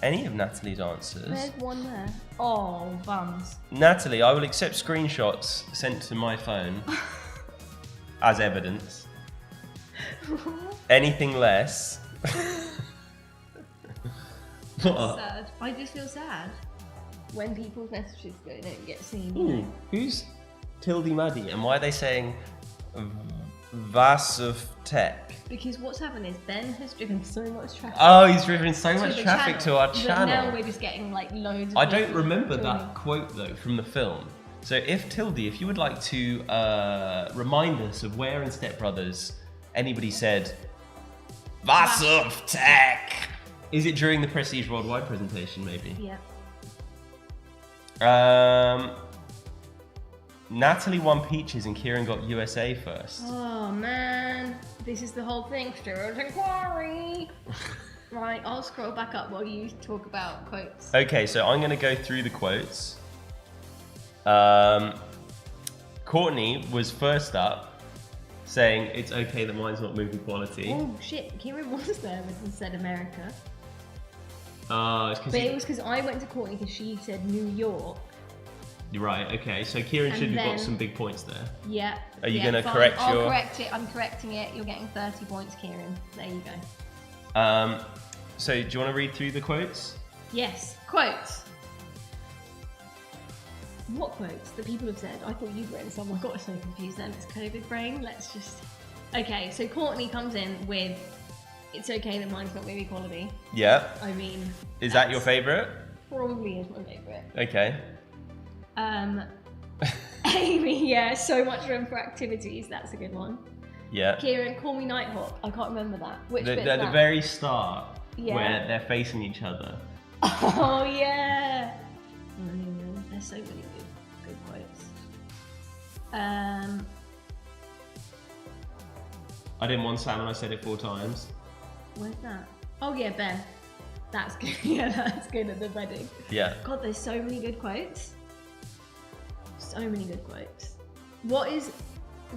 any of Natalie's answers. There's one there. Oh, bums. Natalie, I will accept screenshots sent to my phone as evidence. Anything less. What? Sad. I just feel sad when people's messages don't get seen. Ooh, who's Tildy Maddie and why are they saying Vas of Tech? Because what's happened is Ben has driven so much traffic. Oh, he's driven so to much the traffic to our that channel. Now we're just getting like loads of I don't people remember joining. that quote though from the film. So if Tildy, if you would like to remind us of where in Step Brothers anybody said Vas of Tech. is it during the Prestige Worldwide presentation maybe? Yeah. Natalie won peaches and Kieran got USA first. Oh man, this is the whole thing. Stuart inquiry. Right, I'll scroll back up while you talk about quotes. Okay, so I'm going to go through the quotes. Courtney was first up, saying it's okay that mine's not movie quality. Oh shit, Kieran was there when he said America. It's 'cause But it was because I went to Courtney because she said New York. You're right. Okay. So Kieran And should have got then- some big points there. Yeah. Are you yeah, gonna fine. correct I'll your- correct it. I'm correcting it. You're getting 30 points, Kieran. There you go. So do you want to read through the quotes? Yes. Quotes. What quotes that people have said? I thought you'd written some. I got so confused then. It's COVID brain. Let's just. Okay, so Courtney comes in with, "It's okay that mine's not with equality." Yeah. I mean, Is that your that's- favourite? Probably is my favourite. Okay. Amy, yeah, so much room for activities. That's a good one. Yeah. Kieran, call me Nighthawk. I can't remember that. Which bit's At the that? very start, Yeah. where they're facing each other. Oh yeah. There's so many good quotes. I didn't want Sam and I said it 4 times. Where's that? Oh yeah, Ben. That's good. Yeah, that's good at the wedding. Yeah. God, there's so many good quotes. So many good quotes. What is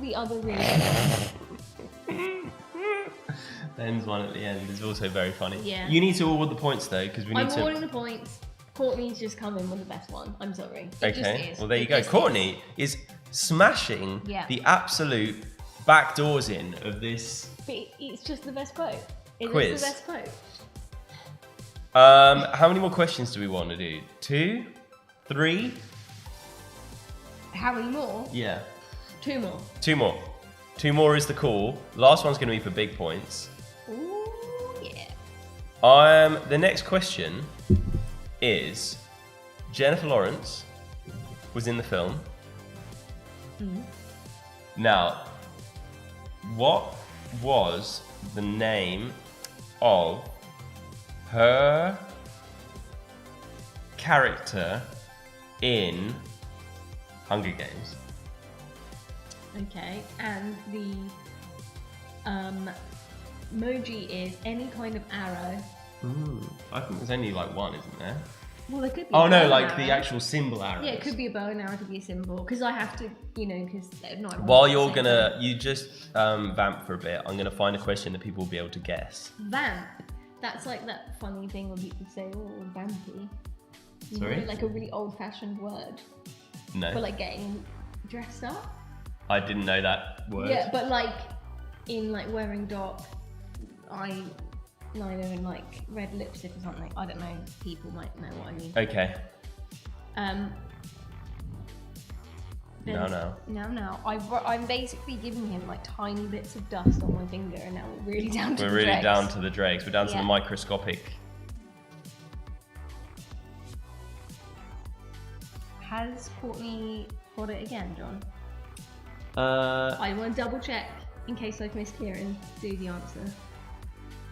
the other really good? Ben's one at the end is also very funny. Yeah. You need to award the points though, because we need I'm to. awarding the points. Courtney's just come in with the best one. I'm sorry. It just Okay. is. Well, there you It go. just is. Courtney is smashing Yeah. the absolute back doors in of this. But it's just the best quote. It Quiz. is the best quote. How many more questions do we want to do? 2? 3? How many more? Yeah. 2 more. 2 more. 2 more is the call. Last one's going to be for big points. Ooh, yeah. The next question is Jennifer Lawrence was in the film. Now, what was the name of her character in Hunger Games? Okay, and the emoji is any kind of arrow. I think there's only like one, isn't there? Well, there could be. Oh a no, bow and like the arrow. actual symbol arrows. Yeah, it could be a bow and arrow, it could be a symbol. Because I have to, because they're not. While you're you just vamp for a bit, I'm gonna find a question that people will be able to guess. Vamp. That's like that funny thing when people say, "Oh, vampy." You Sorry? know, like a really old-fashioned word No, for like getting dressed up. I didn't know that word. Yeah, but like in like wearing dark eyeliner and like red lipstick or something. I don't know. People might know what I mean. Okay. then- No. I'm basically giving him like tiny bits of dust on my finger, and now we're really down to We're the really dregs. down to the dregs. We're down to Yeah. the microscopic. Has Courtney got it again, John? Uh, I want to double check in case I've missed Kieran. Do the answer.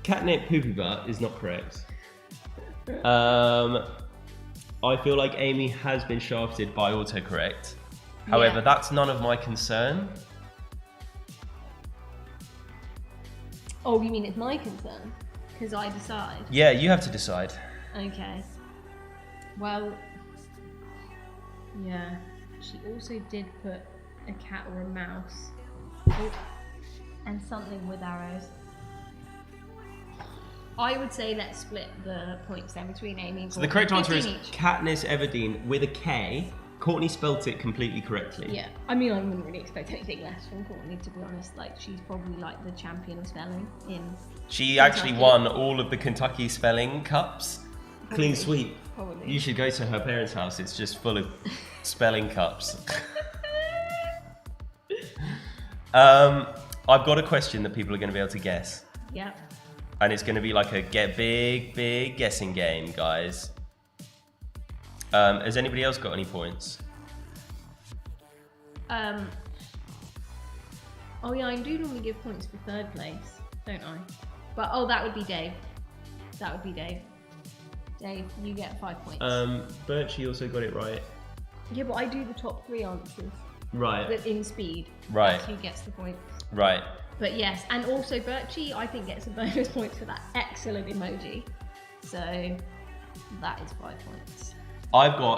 catnip poopy butt is not correct. I feel like Amy has been shafted by autocorrect. However, Yeah. that's none of my concern. Oh, you mean it's my concern? Because I decide. Yeah, you have to decide. Okay. Well, yeah. She also did put a cat or a mouse. Oh, and something with arrows. I would say let's split the points then between Amy and So the Courtney. correct answer is 15 each. Katniss Everdeen with a K. Courtney spelt it completely correctly. Yeah, I mean, I wouldn't really expect anything less from Courtney, to be honest. Like, she's probably like the champion of spelling in. She actually Kentucky. won all of the Kentucky spelling cups. Clean Probably. sweep. Probably. You should go to her parents' house. It's just full of spelling cups. I've got a question that people are going to be able to guess. Yeah. And it's going to be like a big guessing game, guys. Has anybody else got any points? Oh yeah, I do normally give points for third place, don't I? But that would be Dave. That would be Dave. Dave, you get 5 points. Birchie also got it right. Yeah, but I do the top 3 answers. Right. But in speed. Right. That's who gets the points. Right. But yes, and also Birchie, I think, gets a bonus point for that excellent emoji. So that is 5 points.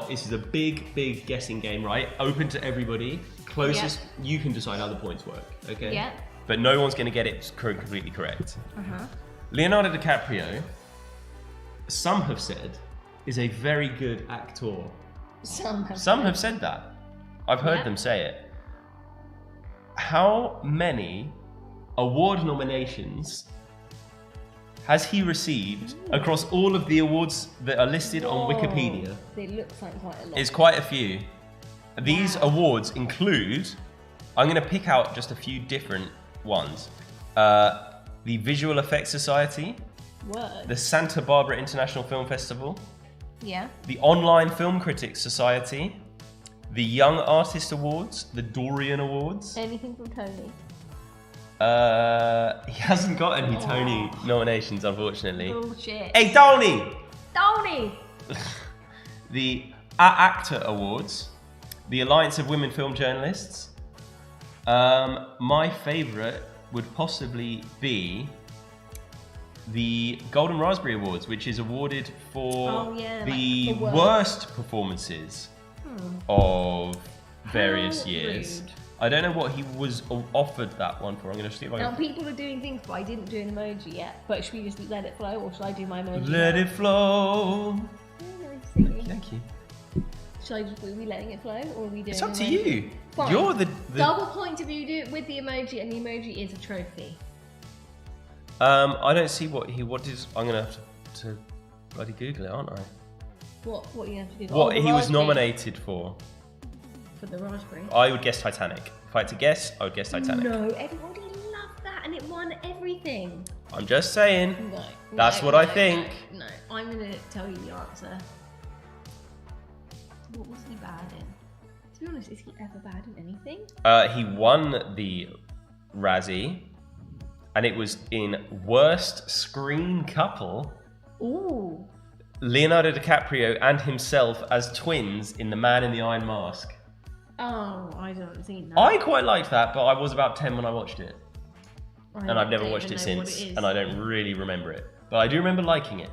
This is a big guessing game, right? Open to everybody. Closest, you can decide how the points work, okay? Yeah. But no one's going to get it completely correct. Uh-huh. Leonardo DiCaprio, some have said, is a very good actor. Some have said that. I've heard Yeah. them say it. How many award nominations has he received across all of the awards that are listed on Wikipedia? It looks like quite a lot. It's quite a few. These Wow. awards include, I'm going to pick out just a few different ones. The Visual Effects Society, Word. the Santa Barbara International Film Festival, Yeah. the Online Film Critics Society, the Young Artist Awards, the Dorian Awards. Anything from Tony? He hasn't got any Tony nominations, unfortunately. Bullshit. Hey, Tony! Tony! The Actor Awards, the Alliance of Women Film Journalists. My favourite would possibly be the Golden Raspberry Awards, which is awarded for Oh, yeah, the like the worst performances of various How years. rude. I don't know what he was offered that one for. I'm going to see if I Now can... people are doing things, but I didn't do an emoji yet. But should we just let it flow, or should I do my emoji? Let now? it flow. Oh, nice singing. Thank you. Should I just, are we letting it flow, or are we doing? It's up to emoji? you. Fine. You're the... Double point if you do it with the emoji, and the emoji is a trophy. I don't see what is. I'm gonna have to bloody Google it, aren't I? What you have to do? What Oh, he was raspberry. nominated for? For the raspberry. I would guess Titanic. If I had to guess, I would guess Titanic. No, everybody loved that, and it won everything. I'm just saying. No. That's no, what I no, think. No, I'm gonna tell you the answer. What was he bad in? To be honest, is he ever bad in anything? He won the Razzie, and it was in Worst Screen Couple. Ooh. Leonardo DiCaprio and himself as twins in The Man in the Iron Mask. Oh, I don't see that. I quite liked that, but I was about 10 when I watched it. And I've never don't watched even it know what since, it is. and I don't really remember it. But I do remember liking it.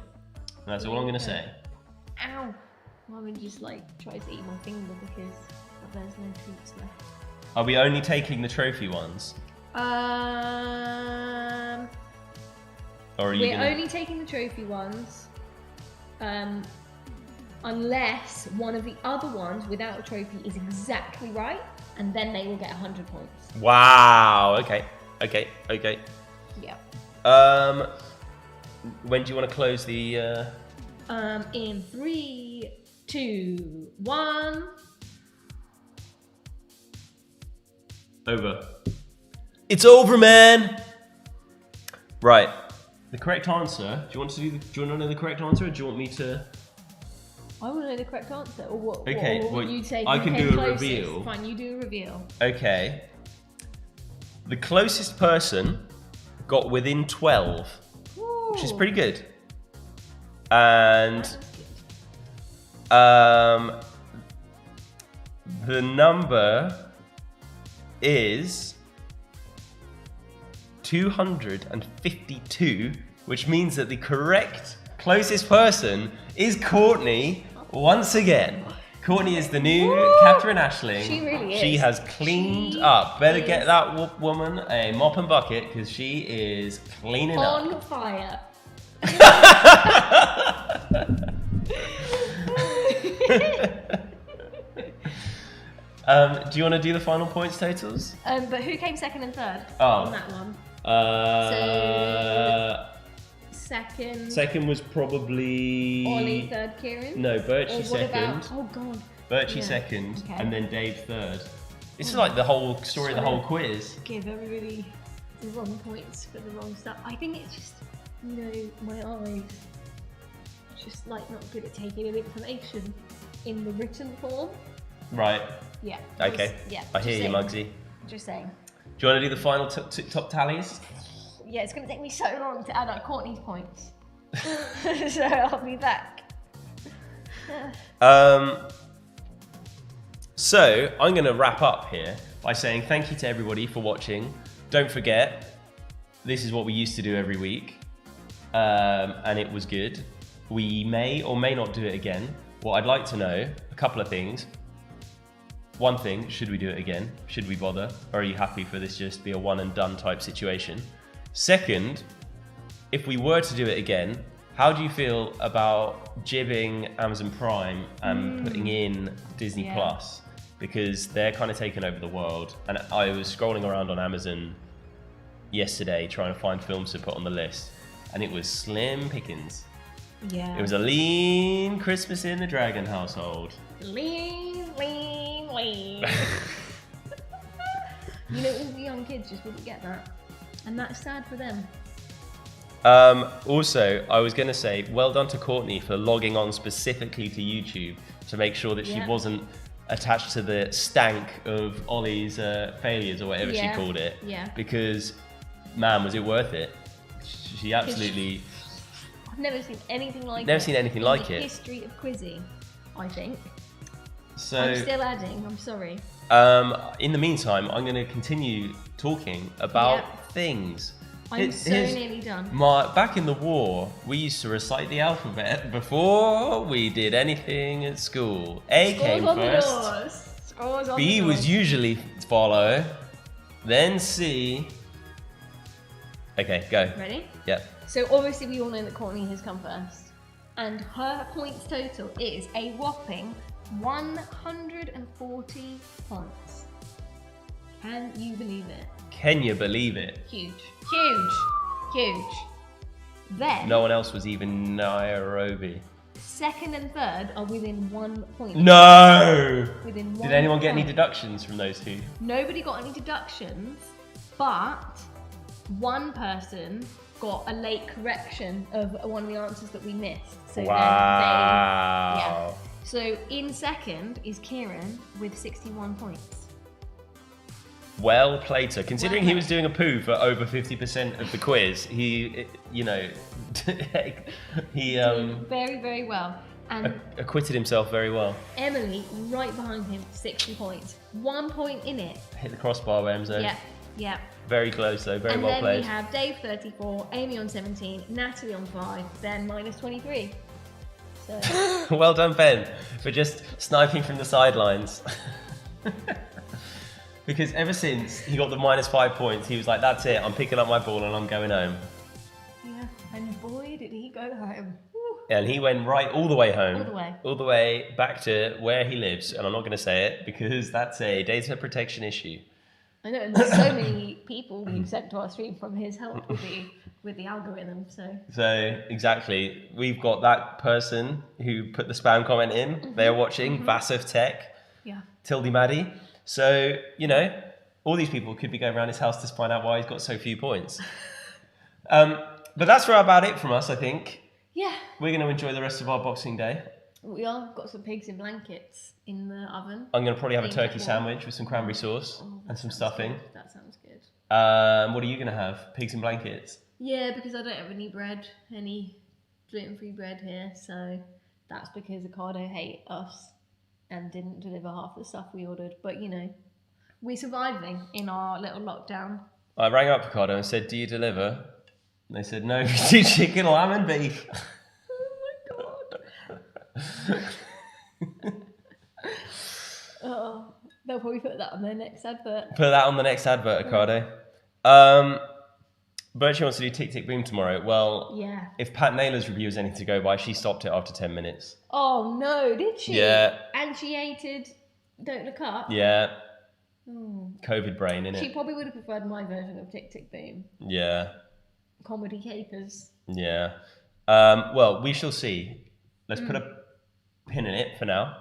And that's all I'm going to say. Ow! Mum just like tries to eat my finger because there's no treats left. Are we only taking the trophy ones? We're Or are you gonna... only taking the trophy ones, unless one of the other ones without a trophy is exactly right, and then they will get 100 points. Wow, okay. Yeah. When do you want to close the... In 3, 2, 1. Over. It's over, man! Right. The correct answer. Do you want to know the correct answer, or do you want me to... I want to know the correct answer, or what? Okay, what well, you say? I who can came do a closest? reveal. Fine, you do a reveal. Okay. The closest person got within 12, which is pretty good. And the number is 252, which means that the correct closest person is Courtney once again. Courtney is the new Catherine Ashling. She really She is. has cleaned She up. Better get is that woman a mop and bucket because she is cleaning up. On fire. Do you want to do the final points totals? But who came second and third Oh. on that one? Second, Second was probably... Ollie, third, Kieran. No, Or Birchie what second. about? Oh god. Birchie Yeah, second, okay. and then Dave third. This is like the whole story of the whole quiz. Give everybody the wrong points for the wrong stuff. I think it's just, my eyes just like not good at taking in information in the written form. Right. Yeah. Okay. Yeah. I hear you, saying. Muggsy. Just saying. Do you want to do the final top tallies? Yeah, it's going to take me so long to add up Courtney's points. So I'll be back. So I'm going to wrap up here by saying thank you to everybody for watching. Don't forget, this is what we used to do every week, and it was good. We may or may not do it again. What I'd like to know, a couple of things. One thing, should we do it again? Should we bother? Or are you happy for this just be a one and done type situation? Second, if we were to do it again, How do you feel about jibbing Amazon Prime and putting in Disney Yeah. Plus? Because they're kind of taking over the world. And I was scrolling around on Amazon yesterday trying to find films to put on the list, and it was slim pickings. Yeah. It was a lean Christmas in the Dragon household. lean. You know, all the young kids just wouldn't get that, and that's sad for them. Also, I was going to say, well done to Courtney for logging on specifically to YouTube to make sure that she Yeah. wasn't attached to the stank of Ollie's failures or whatever Yeah. she called it. Yeah. Because, man, was it worth it? She absolutely... I've never seen anything like it. Never seen anything like in it. the history of quizzing, I think. So, I'm still adding. I'm sorry. in the meantime, I'm going to continue talking about Yeah. things. I'm so Here's- nearly done. Back in the war, we used to recite the alphabet before we did anything at school. A came Scores on first. the doors. Scores on B the was doors. usually follow, then C. Okay, go. Ready? Yep. So obviously we all know that Courtney has come first, and her points total is a whopping 140 points. Can you believe it? Can you believe it? Huge, huge, huge. Then No one else was even Nairobi. second and third are within 1 point. No! Within 1 Did anyone get any point. deductions from those two? Nobody got any deductions, but one person got a late correction of one of the answers that we missed. So then Wow. So in second is Kieran with 61 points. Well played, sir. Considering Well he was doing a poo for over 50% of the quiz, he, you know, he Very, very well. And acquitted himself very well. Emily, right behind him, 60 points. 1 point in it. Hit the crossbar, Emzo. Yeah, yeah. Very close though, very And well then played. we have Dave 34, Amy on 17, Natalie on 5, Ben minus 23. So Well done, Ben, for just sniping from the sidelines. Because ever since he got the -5 points, he was like, that's it, I'm picking up my ball and I'm going home. yeah, and boy did he go home. Woo. And he went right all the way home. All the way. All the way back to where he lives. And I'm not going to say it because that's a data protection issue. I know, and there's so many people who sent to our stream from his help with the algorithm. So So, exactly. We've got that person who put the spam comment in. They're watching. Vasif Tech. yeah, Tildy Maddie. So, you know, all these people could be going around his house to find out why he's got so few points. But that's about it from us, I think. yeah. We're going to enjoy the rest of our Boxing Day. We all got some pigs in blankets in the oven. I'm going to probably have a Think turkey that sandwich with some cranberry sauce Oh, and some that sounds stuffing. good. That sounds good. What are you going to have? Pigs in blankets? Yeah, because I don't have any bread, any gluten-free bread here, so that's because Ocado hate us and didn't deliver half the stuff we ordered. But you know, we're surviving in our little lockdown. I rang up Ocado and said, do you deliver? And they said, no, we do chicken, lamb and beef. Oh my god! Oh, they'll probably put that on their next advert. Put that on the next advert, Ocado. Birchie wants to do Tick Tick Boom tomorrow. Well, Yeah. if Pat Naylor's review is anything to go by, she stopped it after 10 minutes. Oh no, did she? Yeah. And she hated Don't Look Up. Yeah. Hmm. COVID brain, She innit? probably would have preferred my version of Tick Tick Boom. Yeah. Comedy capers. Yeah. Well, we shall see. Let's put a pin in it for now.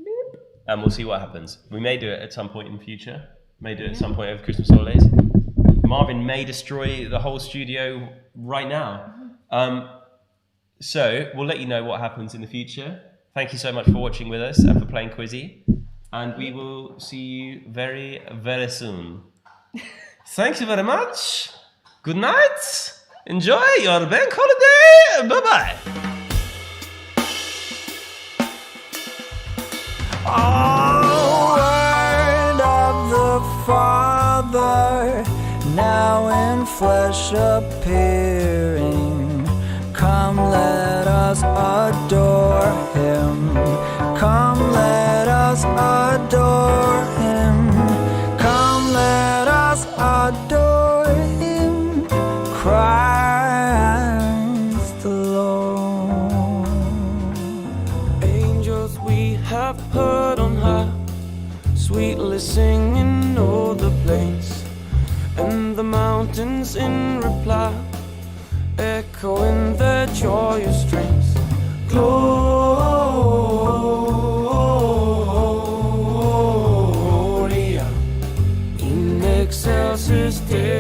Boop. And we'll see what happens. We may do it at some point in the future. May do it at some point over Christmas holidays. Marvin may destroy the whole studio right now. So we'll let you know what happens in the future. Thank you so much for watching with us and for playing Quizzy. And we will see you very, very soon. Thank you very much. Good night. Enjoy your bank holiday. Bye-bye. Oh, word of the Father, now in flesh appearing. Come, let us adore him. Come, let us adore him. Come, let us adore him. Christ the Lord. they're singing o'er the plains, and the mountains in reply, echoing their joyous strains. Gloria in excelsis Deo.